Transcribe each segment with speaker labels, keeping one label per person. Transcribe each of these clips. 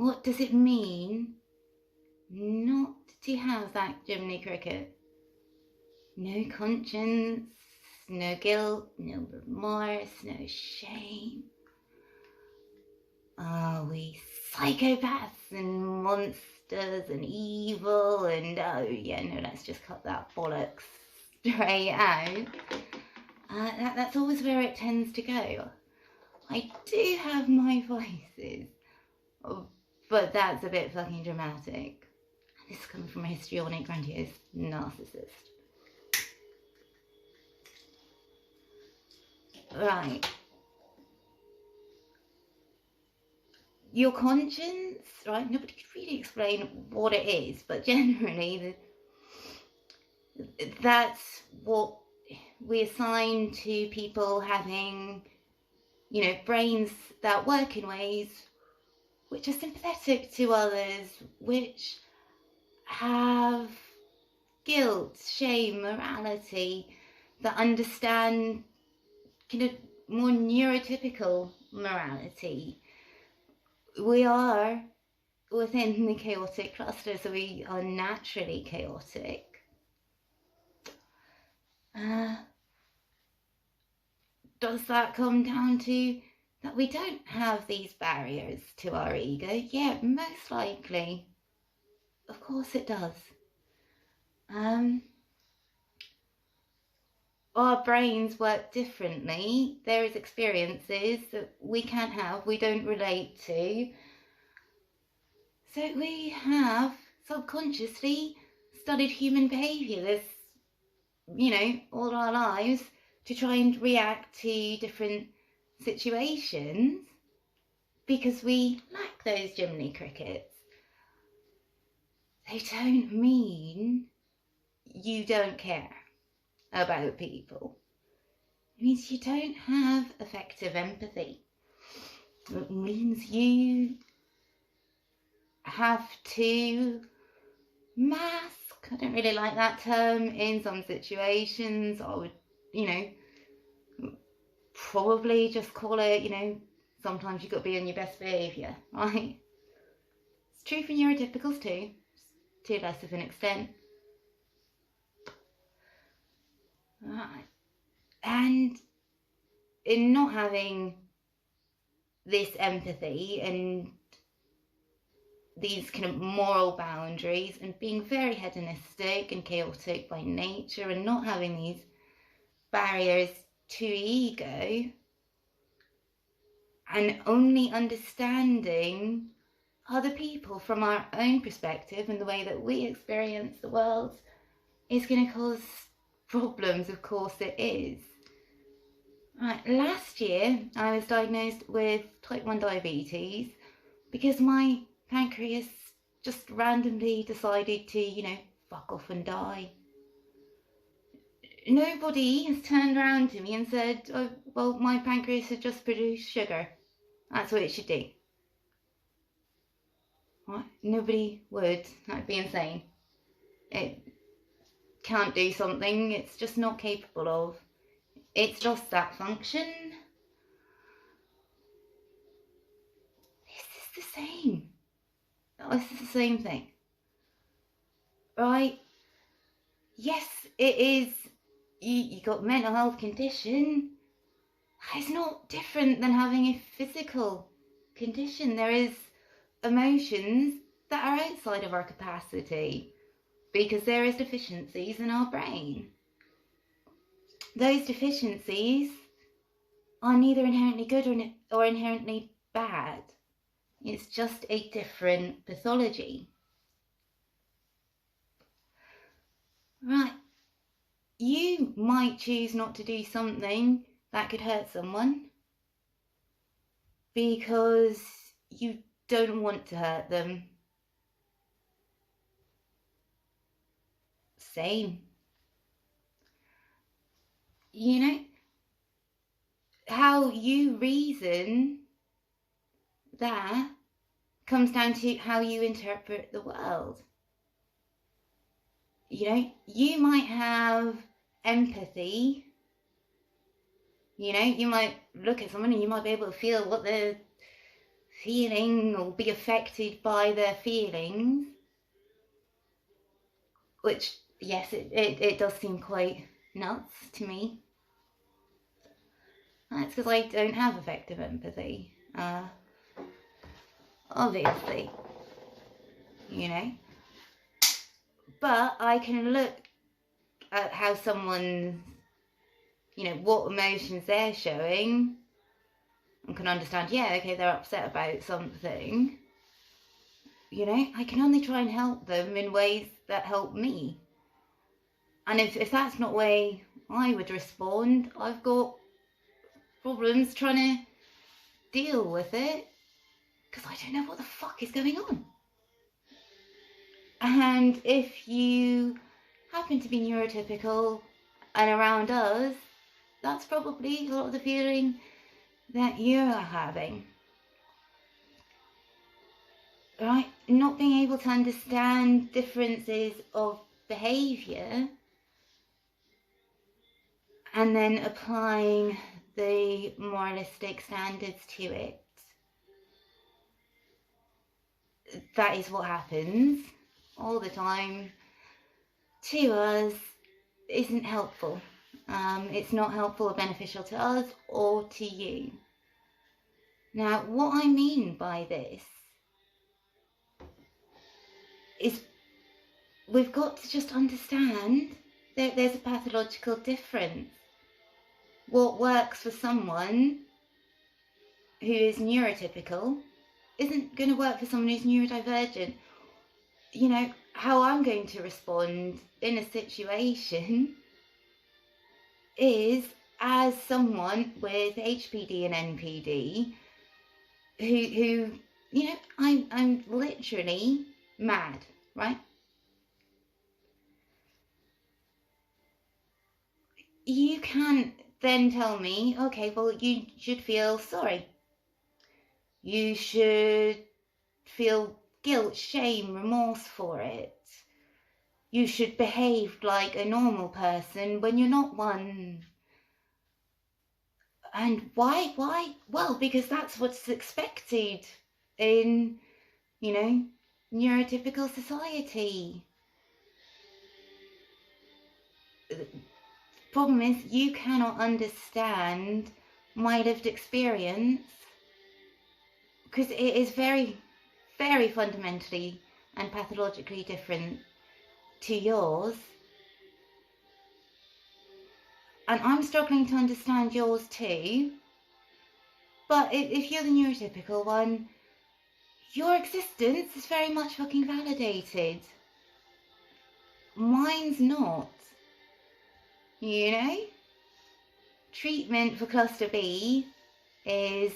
Speaker 1: what does it mean not to have that Jiminy Cricket? No conscience, no guilt, no remorse, no shame. Are we psychopaths and monsters and evil and oh yeah, no, let's just cut that bollocks straight out. That's always where it tends to go. I do have my vices, but that's a bit fucking dramatic. This comes from a histrionic, grandiose narcissist. Right. Your conscience, right? Nobody could really explain what it is, but generally that's what we assign to people having, you know, brains that work in ways which are sympathetic to others, which have guilt, shame, morality, that understand kind of more neurotypical morality. We are within the chaotic cluster, so we are naturally chaotic. Does that come down to that we don't have these barriers to our ego? Yeah, most likely. Of course it does. Our brains work differently. There is experiences that we can't have, we don't relate to. So we have subconsciously studied human behaviour this, you know, all our lives to try and react to different situations because we lack those Jiminy Crickets. They don't mean you don't care about people. It means you don't have effective empathy. It means you have to mask. I don't really like that term in some situations. I would, you know, probably just call it, you know, sometimes you've got to be on your best behaviour, right? It's true for neurotypicals too, to less of an extent. Right. And in not having this empathy and these kind of moral boundaries and being very hedonistic and chaotic by nature and not having these barriers to ego and only understanding other people from our own perspective and the way that we experience the world is going to cause problems. Of course it is. Right, last year I was diagnosed with type 1 diabetes because my pancreas just randomly decided to, you know, fuck off and die. Nobody has turned around to me and said, oh, well, my pancreas has just produced sugar. That's what it should do. What? Nobody would. That'd be insane. It can't do something it's just not capable of. It's lost that function. This is the same. This is the same thing. Right? Yes, it is. You got mental health condition. It's not different than having a physical condition. There is emotions that are outside of our capacity because there is deficiencies in our brain. Those deficiencies are neither inherently good or inherently bad. It's just a different pathology. Right. You might choose not to do something that could hurt someone because you don't want to hurt them. Same. You know, how you reason that comes down to how you interpret the world. You know, you might have empathy. You know, you might look at someone and you might be able to feel what they're feeling or be affected by their feelings, which, yes, it does seem quite nuts to me. That's because I don't have effective empathy, obviously, you know. But I can look at how someone, you know, what emotions they're showing, and can understand, yeah, okay, they're upset about something. You know, I can only try and help them in ways that help me. And if that's not the way I would respond, I've got problems trying to deal with it, because I don't know what the fuck is going on. And if you happen to be neurotypical and around us, that's probably a lot of the feeling that you're having. Right? Not being able to understand differences of behaviour and then applying the moralistic standards to it. That is what happens all the time to us. Isn't helpful. It's not helpful or beneficial to us or to you. Now, what I mean by this is we've got to just understand that there's a pathological difference. What works for someone who is neurotypical isn't going to work for someone who's neurodivergent. You know, how I'm going to respond in a situation is as someone with HPD and NPD who you know, I'm literally mad, right? You can't then tell me, okay, well, you should feel sorry. You should feel guilt, shame, remorse for it. You should behave like a normal person when you're not one. And why? Well, because that's what's expected in, you know, neurotypical society. The problem is you cannot understand my lived experience because it is very, very fundamentally and pathologically different to yours. And I'm struggling to understand yours too. But if you're the neurotypical one, your existence is very much fucking validated. Mine's not. You know? Treatment for cluster B is,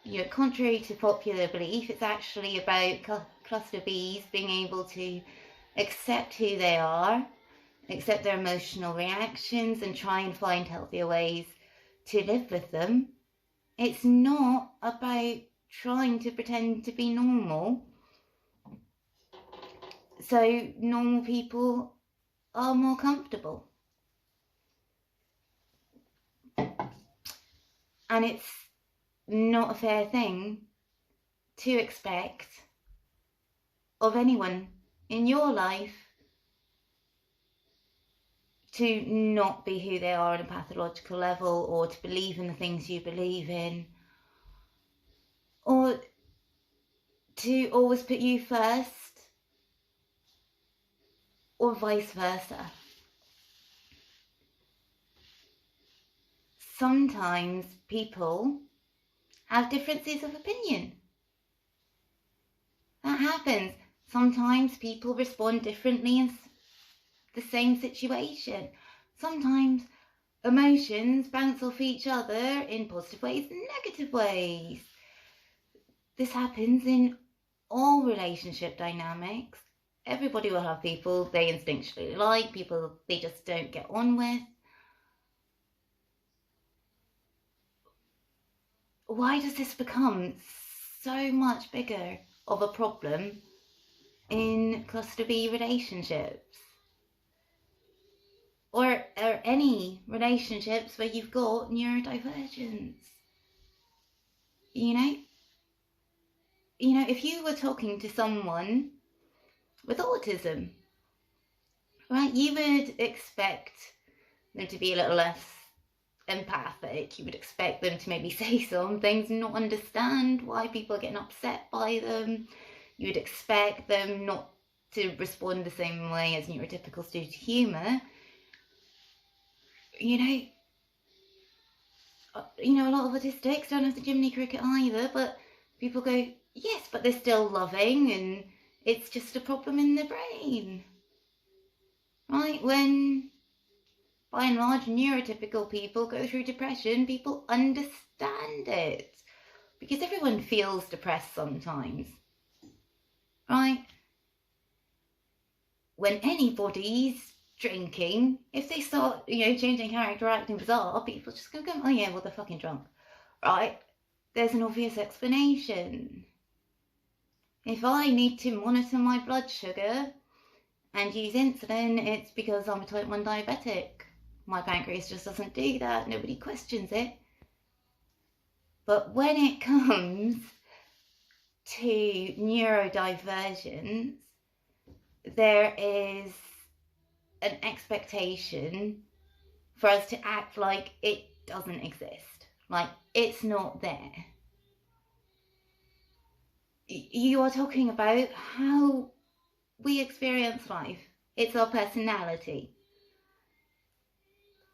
Speaker 1: you know, contrary to popular belief, it's actually about cluster Bs being able to accept who they are, accept their emotional reactions, and try and find healthier ways to live with them. It's not about trying to pretend to be normal. So normal people are more comfortable. And it's not a fair thing to expect of anyone in your life to not be who they are on a pathological level, or to believe in the things you believe in, or to always put you first, or vice versa. Sometimes people have differences of opinion. That happens. Sometimes people respond differently in the same situation. Sometimes emotions bounce off each other in positive ways and negative ways. This happens in all relationship dynamics. Everybody will have people they instinctually like, people they just don't get on with. Why does this become so much bigger of a problem in cluster B relationships? Or any relationships where you've got neurodivergence? You know? you know, if you were talking to someone with autism, right, you would expect them to be a little less empathic. You would expect them to maybe say some things and not understand why people are getting upset by them. You would expect them not to respond the same way as neurotypical students to humour. You know, a lot of autistics don't have the Jiminy Cricket either, but people go, yes, but they're still loving and it's just a problem in their brain. Right? When, by and large, neurotypical people go through depression, people understand it. Because everyone feels depressed sometimes. Right? When anybody's drinking, if they start, you know, changing character, acting bizarre, people just go, oh yeah, well, they're fucking drunk. Right? There's an obvious explanation. If I need to monitor my blood sugar and use insulin, it's because I'm a type 1 diabetic. My pancreas just doesn't do that. Nobody questions it. But when it comes to neurodivergence, there is an expectation for us to act like it doesn't exist, like it's not there. You are talking about how we experience life. It's our personality.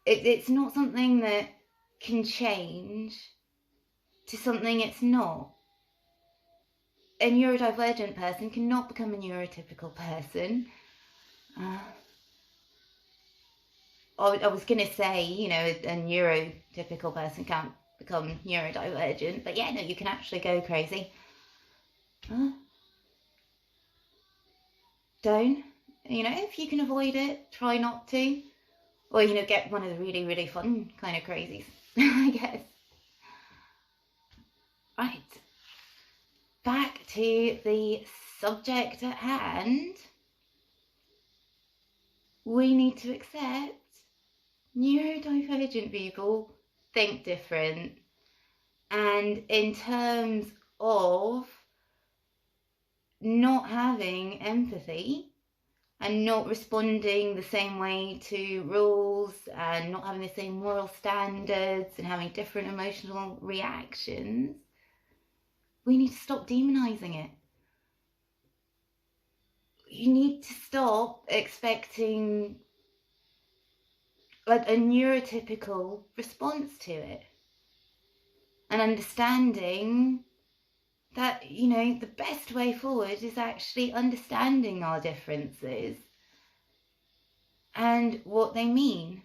Speaker 1: It's not something that can change to something it's not. A neurodivergent person cannot become a neurotypical person. I was going to say, you know, a neurotypical person can't become neurodivergent, but yeah, no, you can actually go crazy. Don't, you know, if you can avoid it, try not to. Or, you know, get one of the really, really fun kind of crazies, I guess. Right. Back to the subject at hand. We need to accept neurodivergent people think different. And in terms of not having empathy and not responding the same way to rules and not having the same moral standards and having different emotional reactions, we need to stop demonizing it. You need to stop expecting like a neurotypical response to it and understanding that, you know, the best way forward is actually understanding our differences and what they mean.